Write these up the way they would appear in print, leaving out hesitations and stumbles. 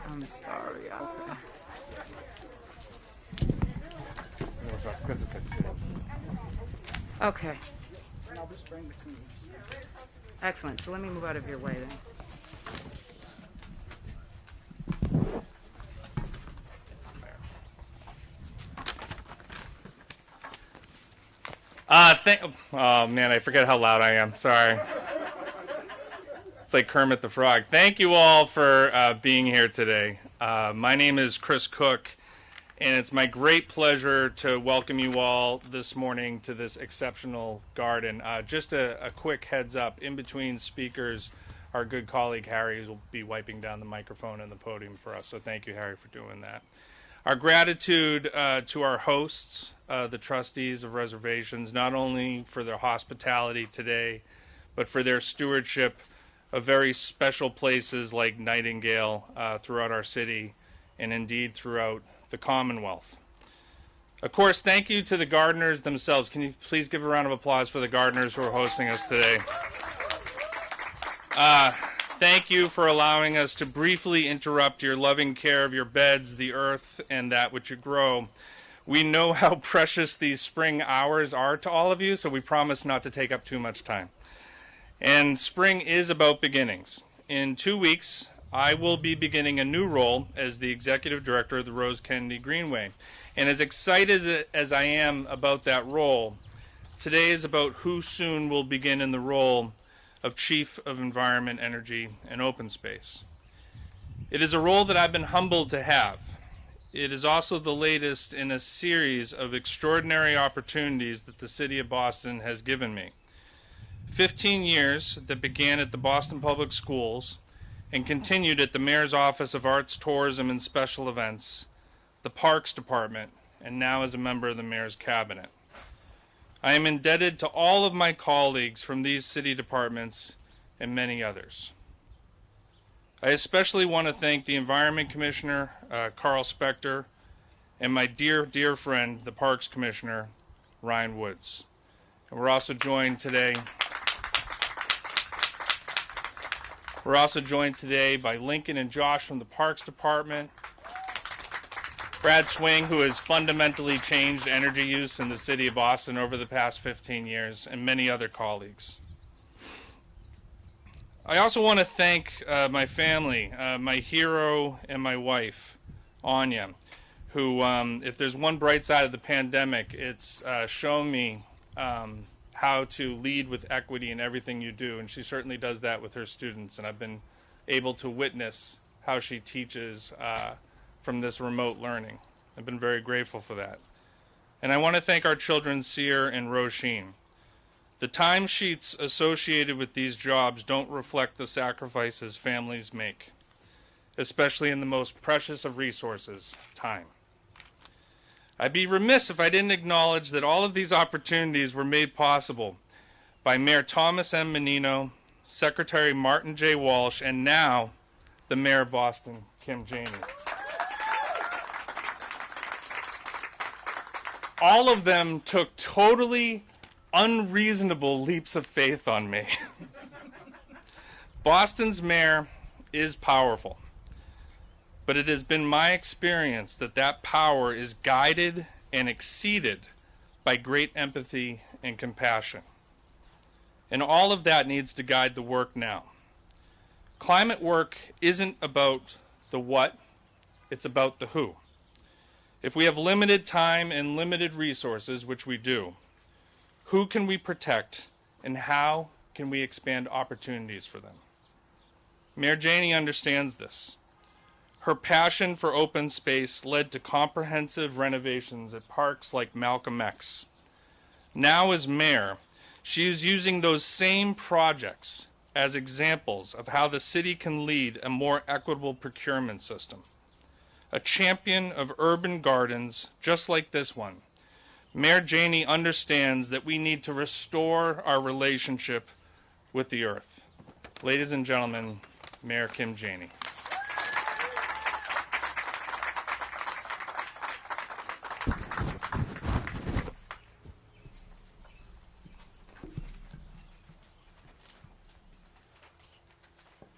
I'm sorry. Okay. Excellent. So let me move out of your way then. Oh man, I forget how loud I am. Sorry. It's like Kermit the Frog. Thank you all for being here today. My name is Chris Cook, and it's my great pleasure to welcome you all this morning to this exceptional garden. Just a quick heads up, in between speakers, our good colleague Harry will be wiping down the microphone and the podium for us, so thank you, Harry, for doing that. Our gratitude to our hosts, the trustees of reservations, not only for their hospitality today, but for their stewardship of very special places like Nightingale throughout our city and indeed throughout the Commonwealth. Of course, thank you to the gardeners themselves. Can you please give a round of applause for the gardeners who are hosting us today? Thank you for allowing us to briefly interrupt your loving care of your beds, the earth, and that which you grow. We know how precious these spring hours are to all of you, so we promise not to take up too much time. And spring is about beginnings. In 2 weeks, I will be beginning a new role as the Executive Director of the Rose Kennedy Greenway. And as excited as I am about that role, today is about who soon will begin in the role of Chief of Environment, Energy, and Open Space. It is a role that I've been humbled to have. It is also the latest in a series of extraordinary opportunities that the City of Boston has given me. 15 years that began at the Boston Public Schools and continued at the Mayor's Office of Arts, Tourism, and Special Events, the Parks Department, and now as a member of the Mayor's Cabinet. I am indebted to all of my colleagues from these city departments and many others. I especially want to thank the Environment Commissioner, Carl Spector, and my dear, dear friend, the Parks Commissioner, Ryan Woods. And we're also joined today by Lincoln and Josh from the Parks Department, Brad Swing, who has fundamentally changed energy use in the city of Boston over the past 15 years, and many other colleagues. I also want to thank my family, my hero and my wife, Anya, who, if there's one bright side of the pandemic, it's shown me how to lead with equity in everything you do, and she certainly does that with her students, and I've been able to witness how she teaches from this remote learning. I've been very grateful for that. And I want to thank our children, Seer and Roisin. The timesheets associated with these jobs don't reflect the sacrifices families make, especially in the most precious of resources, time. I'd be remiss if I didn't acknowledge that all of these opportunities were made possible by Mayor Thomas M. Menino, Secretary Martin J. Walsh, and now the Mayor of Boston, Kim Janey. All of them took totally unreasonable leaps of faith on me. Boston's mayor is powerful, but it has been my experience that that power is guided and exceeded by great empathy and compassion. And all of that needs to guide the work now. Climate work isn't about the what, it's about the who. If we have limited time and limited resources, which we do, who can we protect and how can we expand opportunities for them? Mayor Janey understands this. Her passion for open space led to comprehensive renovations at parks like Malcolm X. Now as mayor, she is using those same projects as examples of how the city can lead a more equitable procurement system. A champion of urban gardens just like this one, Mayor Janey understands that we need to restore our relationship with the earth. Ladies and gentlemen, Mayor Kim Janey.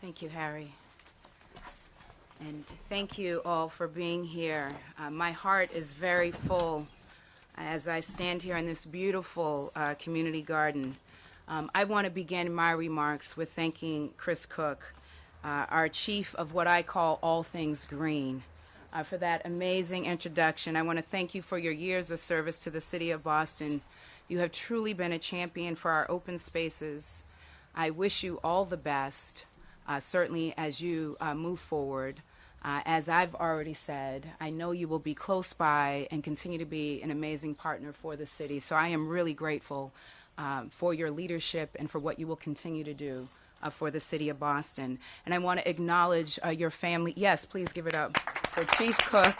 Thank you, Harry. And thank you all for being here. My heart is very full as I stand here in this beautiful community garden. I want to begin my remarks with thanking Chris Cook, our chief of what I call all things green, for that amazing introduction. I want to thank you for your years of service to the city of Boston. You have truly been a champion for our open spaces. I wish you all the best, certainly as you move forward. As I've already said, I know you will be close by and continue to be an amazing partner for the city. So I am really grateful for your leadership and for what you will continue to do for the city of Boston. And I want to acknowledge your family. Yes, please give it up for Chief Cook.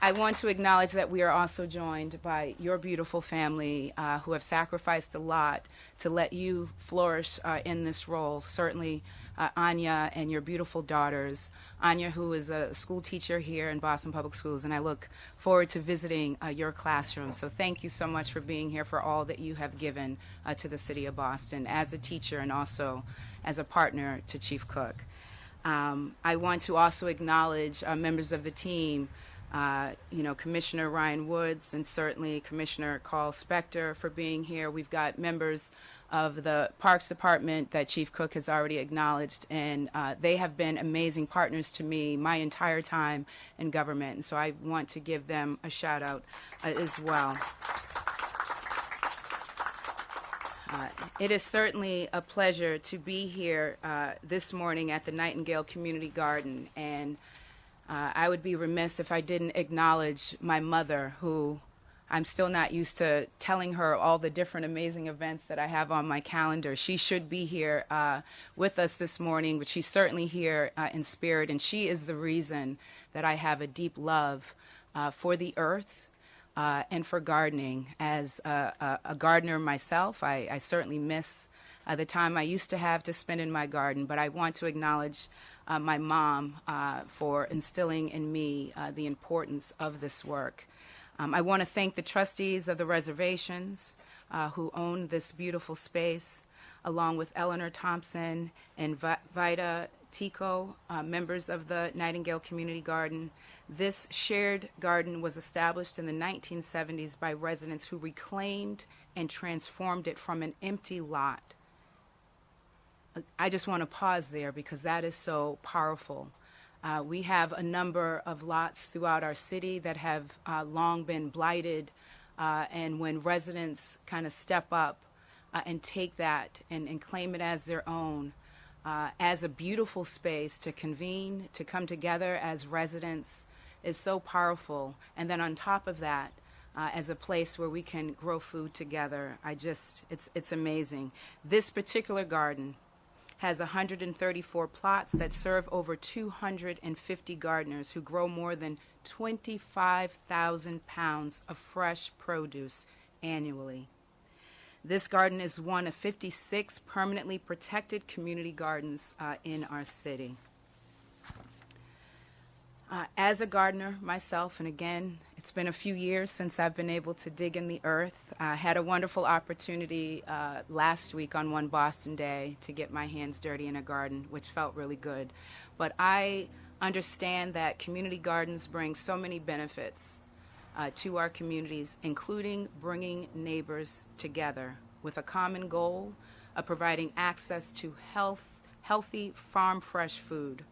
I want to acknowledge that we are also joined by your beautiful family who have sacrificed a lot to let you flourish in this role. Certainly Anya and your beautiful daughters. Anya, who is a school teacher here in Boston Public Schools, and I look forward to visiting your classroom. So thank you so much for being here, for all that you have given to the city of Boston as a teacher and also as a partner to Chief Cook. I want to also acknowledge members of the team, Commissioner Ryan Woods and certainly Commissioner Carl Spector for being here. We've got members of the Parks Department that Chief Cook has already acknowledged, and they have been amazing partners to me my entire time in government, and so I want to give them a shout out as well. It is certainly a pleasure to be here this morning at the Nightingale Community Garden, and I would be remiss if I didn't acknowledge my mother, who I'm still not used to telling her all the different amazing events that I have on my calendar. She should be here with us this morning, but she's certainly here in spirit, and she is the reason that I have a deep love for the earth and for gardening. As a gardener myself, I certainly miss the time I used to have to spend in my garden, but I want to acknowledge my mom for instilling in me the importance of this work. I want to thank the trustees of the reservations who own this beautiful space, along with Eleanor Thompson and Vida Tico, members of the Nightingale Community Garden. This shared garden was established in the 1970s by residents who reclaimed and transformed it from an empty lot. I just want to pause there because that is so powerful. We have a number of lots throughout our city that have long been blighted, and when residents kind of step up and take that and claim it as their own, as a beautiful space to convene, to come together as residents, is so powerful. And then on top of that, as a place where we can grow food together, it's amazing. This particular garden has 134 plots that serve over 250 gardeners who grow more than 25,000 pounds of fresh produce annually. This garden is one of 56 permanently protected community gardens in our city. As a gardener myself, and again, it's been a few years since I've been able to dig in the earth. I had a wonderful opportunity last week on one Boston day to get my hands dirty in a garden, which felt really good. But I understand that community gardens bring so many benefits to our communities, including bringing neighbors together with a common goal of providing access to healthy farm-fresh food.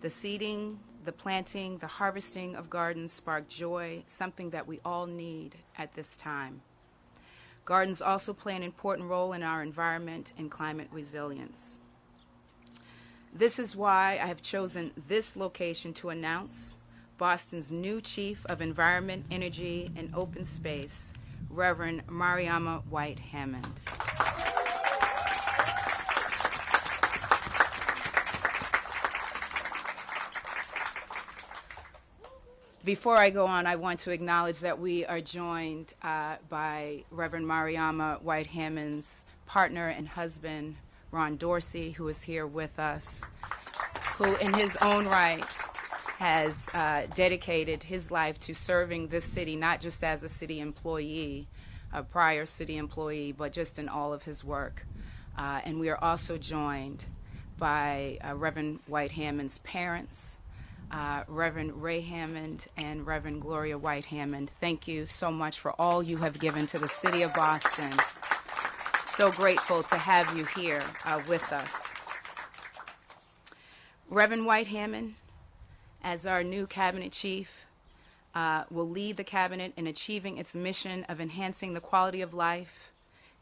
The seeding, the planting, the harvesting of gardens spark joy, something that we all need at this time. Gardens also play an important role in our environment and climate resilience. This is why I have chosen this location to announce Boston's new Chief of Environment, Energy, and Open Space, Reverend Mariama White-Hammond. Before I go on, I want to acknowledge that we are joined by Reverend Mariama White-Hammond's partner and husband, Ron Dorsey, who is here with us, who in his own right has dedicated his life to serving this city, not just as a city employee, a prior city employee, but just in all of his work. And we are also joined by Reverend White-Hammond's parents, Reverend Ray Hammond and Reverend Gloria White-Hammond. Thank you so much for all you have given to the city of Boston. So grateful to have you here with us. Reverend White-Hammond, as our new cabinet chief, will lead the cabinet in achieving its mission of enhancing the quality of life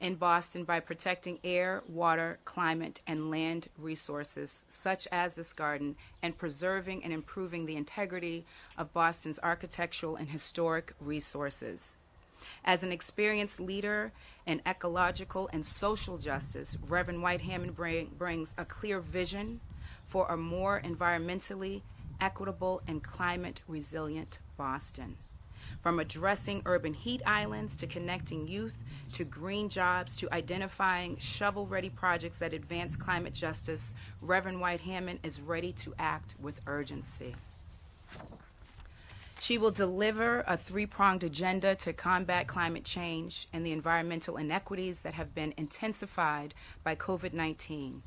in Boston by protecting air, water, climate, and land resources, such as this garden, and preserving and improving the integrity of Boston's architectural and historic resources. As an experienced leader in ecological and social justice, Reverend White-Hammond brings a clear vision for a more environmentally equitable and climate-resilient Boston. From addressing urban heat islands to connecting youth to green jobs to identifying shovel-ready projects that advance climate justice, Reverend White-Hammond is ready to act with urgency. She will deliver a three-pronged agenda to combat climate change and the environmental inequities that have been intensified by COVID-19.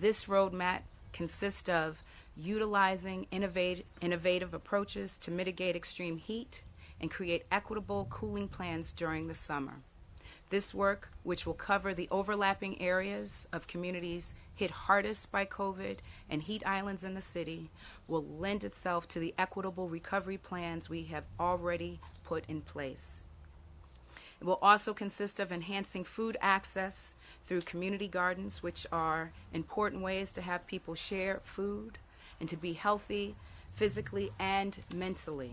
This roadmap consists of utilizing innovative approaches to mitigate extreme heat and create equitable cooling plans during the summer. This work, which will cover the overlapping areas of communities hit hardest by COVID and heat islands in the city, will lend itself to the equitable recovery plans we have already put in place. It will also consist of enhancing food access through community gardens, which are important ways to have people share food and to be healthy physically and mentally.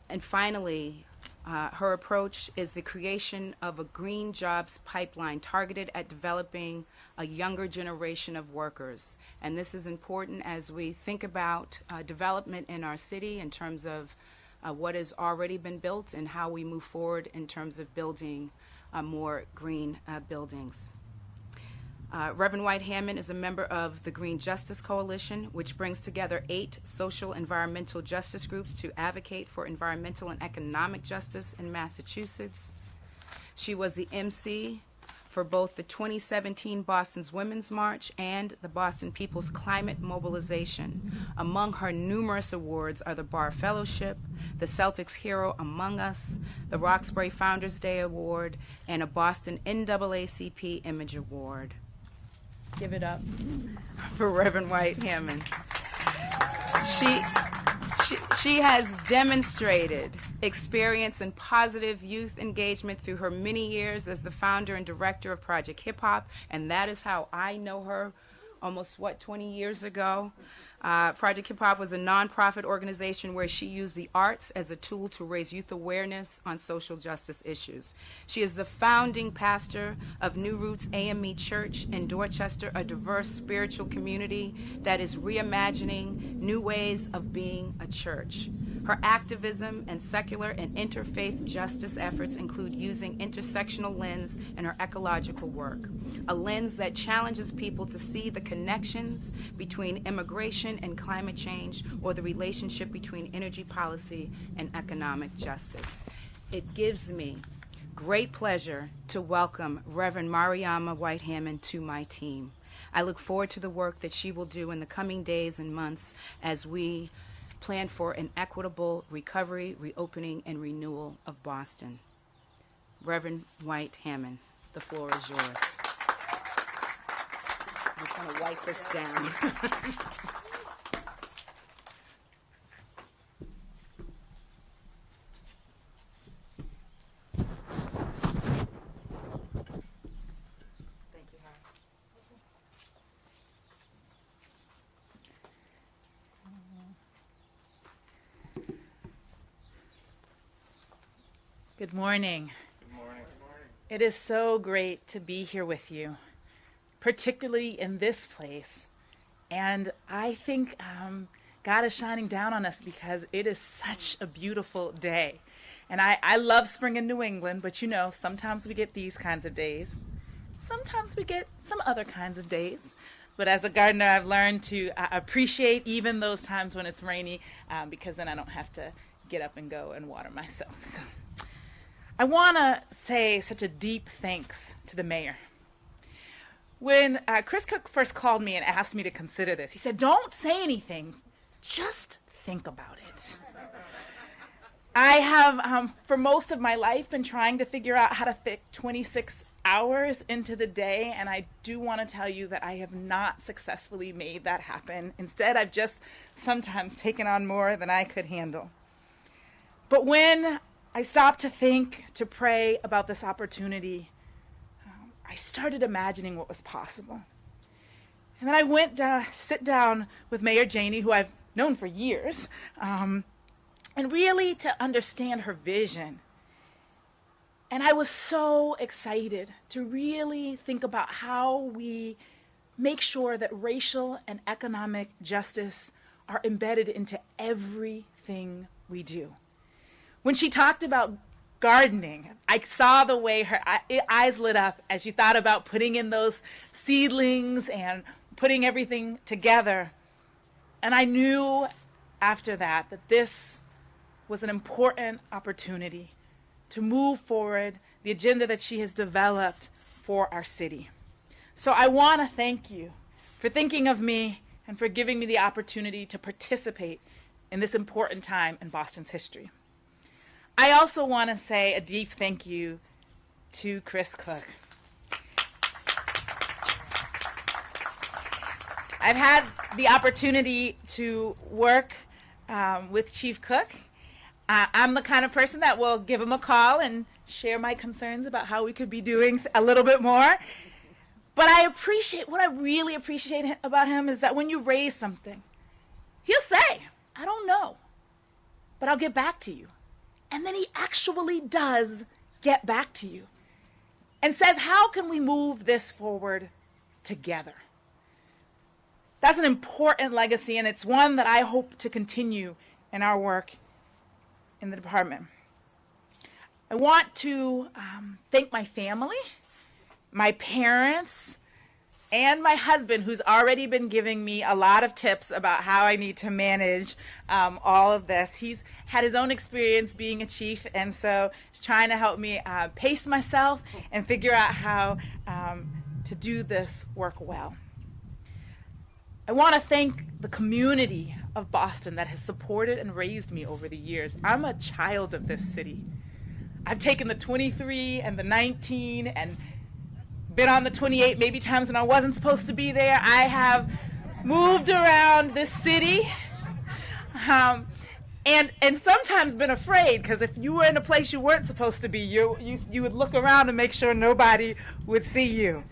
And finally, her approach is the creation of a green jobs pipeline targeted at developing a younger generation of workers. And this is important as we think about development in our city in terms of what has already been built and how we move forward in terms of building more green buildings. Reverend White-Hammond is a member of the Green Justice Coalition, which brings together 8 social environmental justice groups to advocate for environmental and economic justice in Massachusetts. She was the MC for both the 2017 Boston's Women's March and the Boston People's Climate Mobilization. Among her numerous awards are the Barr Fellowship, the Celtics Hero Among Us, the Roxbury Founders Day Award, and a Boston NAACP Image Award. Give it up for Reverend White-Hammond. She has demonstrated experience in positive youth engagement through her many years as the founder and director of Project Hip Hop, and that is how I know her almost, 20 years ago. Project Hip Hop was a nonprofit organization where she used the arts as a tool to raise youth awareness on social justice issues. She is the founding pastor of New Roots AME Church in Dorchester, a diverse spiritual community that is reimagining new ways of being a church. Her activism and secular and interfaith justice efforts include using intersectional lens in her ecological work, a lens that challenges people to see the connections between immigration and climate change or the relationship between energy policy and economic justice. It gives me great pleasure to welcome Reverend Mariama White-Hammond to my team. I look forward to the work that she will do in the coming days and months as we plan for an equitable recovery, reopening, and renewal of Boston. Reverend White-Hammond, the floor is yours. I'm just going to wipe this down. Good morning. Good morning. It is so great to be here with you, particularly in this place. And I think God is shining down on us because it is such a beautiful day. And I love spring in New England, but you know, sometimes we get these kinds of days. Sometimes we get some other kinds of days. But as a gardener, I've learned to appreciate even those times when it's rainy because then I don't have to get up and go and water myself. So I want to say such a deep thanks to the mayor. When Chris Cook first called me and asked me to consider this, he said, "Don't say anything, just think about it." I have, for most of my life, been trying to figure out how to fit 26 hours into the day, and I do want to tell you that I have not successfully made that happen. Instead, I've just sometimes taken on more than I could handle. But when I stopped to think, to pray about this opportunity, I started imagining what was possible. And then I went to sit down with Mayor Janey, who I've known for years, and really to understand her vision. And I was so excited to really think about how we make sure that racial and economic justice are embedded into everything we do. When she talked about gardening, I saw the way her eyes lit up as she thought about putting in those seedlings and putting everything together. And I knew after that that this was an important opportunity to move forward the agenda that she has developed for our city. So I want to thank you for thinking of me and for giving me the opportunity to participate in this important time in Boston's history. I also want to say a deep thank you to Chris Cook. I've had the opportunity to work with Chief Cook. I'm the kind of person that will give him a call and share my concerns about how we could be doing a little bit more. But what I really appreciate about him is that when you raise something, he'll say, "I don't know, but I'll get back to you." And then he actually does get back to you and says, "How can we move this forward together?" That's an important legacy, and it's one that I hope to continue in our work in the department. I want to thank my family, my parents, and my husband, who's already been giving me a lot of tips about how I need to manage all of this. He's had his own experience being a chief, and so he's trying to help me pace myself and figure out how to do this work well. I want to thank the community of Boston that has supported and raised me over the years. I'm a child of this city. I've taken the 23 and the 19 and been on the 28 maybe times when I wasn't supposed to be there. I have moved around this city and sometimes been afraid, because if you were in a place you weren't supposed to be, you would look around and make sure nobody would see you.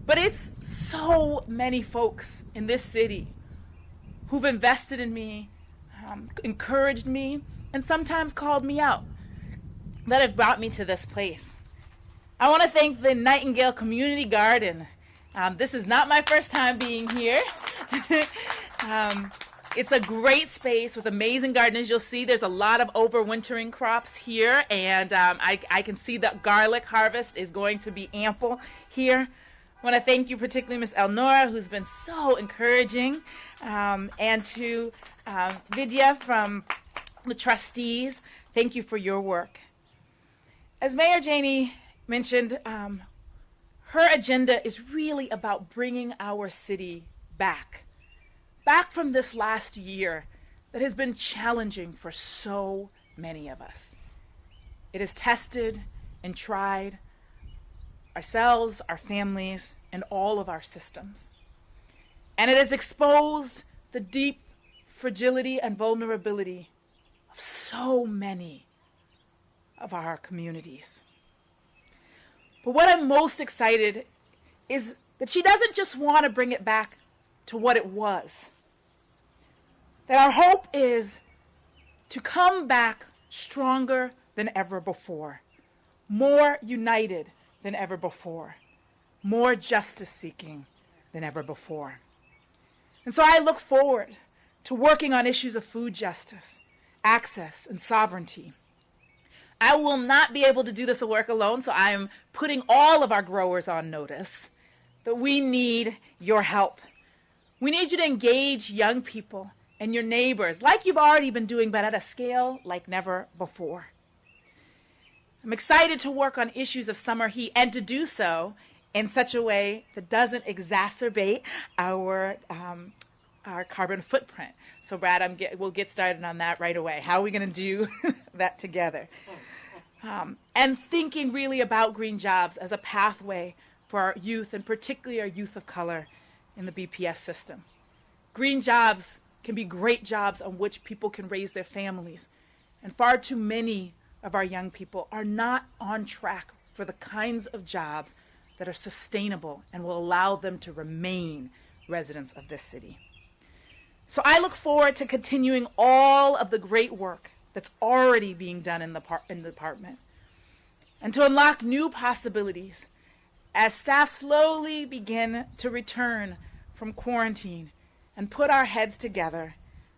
But it's so many folks in this city who've invested in me, encouraged me, and sometimes called me out that have brought me to this place. I want to thank the Nightingale Community Garden. This is not my first time being here. It's a great space with amazing gardeners. You'll see there's a lot of overwintering crops here, and I can see that garlic harvest is going to be ample here. I want to thank you, particularly Ms. Elnora, who's been so encouraging, and to Vidya from the trustees. Thank you for your work. As Mayor Janey mentioned, her agenda is really about bringing our city back from this last year that has been challenging for so many of us. It has tested and tried ourselves, our families, and all of our systems. And it has exposed the deep fragility and vulnerability of so many of our communities. But what I'm most excited is that she doesn't just want to bring it back to what it was. That our hope is to come back stronger than ever before, more united than ever before, more justice-seeking than ever before. And so I look forward to working on issues of food justice, access, and sovereignty. I will not be able to do this work alone, so I am putting all of our growers on notice that we need your help. We need you to engage young people and your neighbors like you've already been doing, but at a scale like never before. I'm excited to work on issues of summer heat and to do so in such a way that doesn't exacerbate our carbon footprint. So Brad, we'll get started on that right away. How are we going to do that together? And thinking really about green jobs as a pathway for our youth, and particularly our youth of color in the BPS system. Green jobs can be great jobs on which people can raise their families. And far too many of our young people are not on track for the kinds of jobs that are sustainable and will allow them to remain residents of this city. So I look forward to continuing all of the great work that's already being done in the department, and to unlock new possibilities as staff slowly begin to return from quarantine and put our heads together,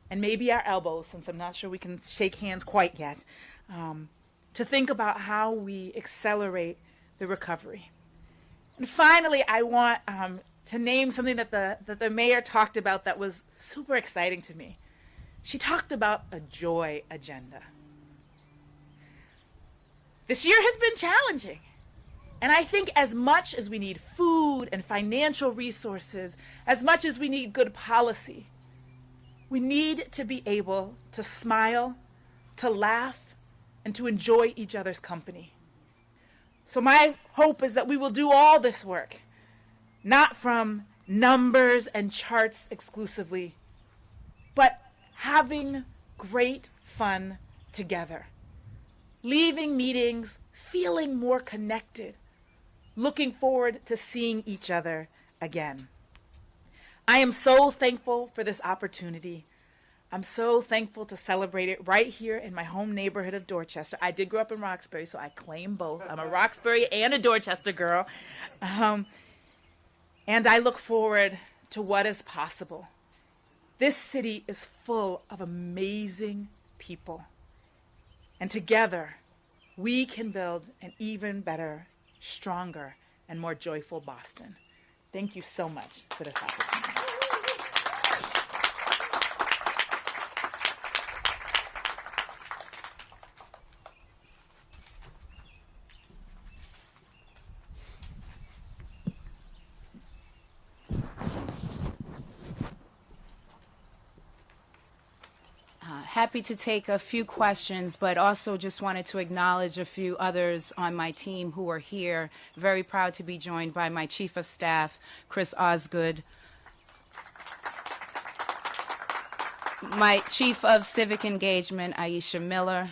and maybe our elbows, since I'm not sure we can shake hands quite yet, to think about how we accelerate the recovery. And finally, I want to name something that the mayor talked about that was super exciting to me. She talked about a joy agenda. This year has been challenging. And I think as much as we need food and financial resources, as much as we need good policy, we need to be able to smile, to laugh, and to enjoy each other's company. So my hope is that we will do all this work, not from numbers and charts exclusively, but having great fun together, leaving meetings feeling more connected, looking forward to seeing each other again. I am so thankful for this opportunity. I'm so thankful to celebrate it right here in my home neighborhood of Dorchester. I did grow up in Roxbury, so I claim both. I'm a Roxbury and a Dorchester girl. And I look forward to what is possible. This city is full of amazing people. And together, we can build an even better, stronger, and more joyful Boston. Thank you so much for this opportunity. Happy to take a few questions, but also just wanted to acknowledge a few others on my team who are here. Very proud to be joined by my Chief of Staff, Chris Osgood, my Chief of Civic Engagement, Aisha Miller,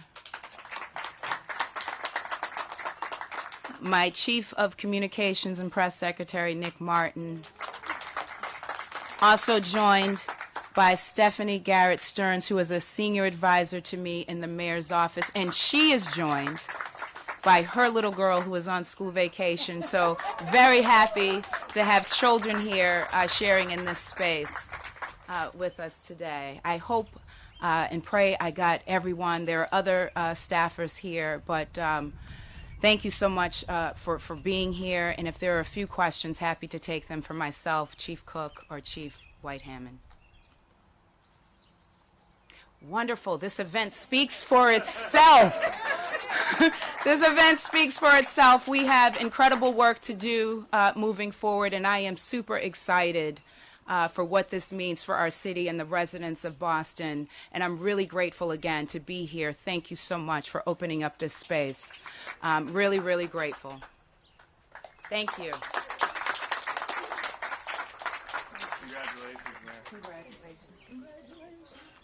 my Chief of Communications and Press Secretary, Nick Martin, also joined by Stephanie Garrett Stearns, who is a senior advisor to me in the mayor's office, and she is joined by her little girl who is on school vacation. So very happy to have children here sharing in this space with us today. I hope and pray I got everyone. There are other staffers here, but thank you so much for being here. And if there are a few questions, happy to take them from myself, Chief Cook, or Chief White-Hammond. Wonderful. This event speaks for itself. This event speaks for itself. We have incredible work to do moving forward, and I am super excited for what this means for our city and the residents of Boston. And I'm really grateful again to be here. Thank you so much for opening up this space. Really, really grateful. Thank you. Congratulations, Mayor. Congratulations. Congratulations.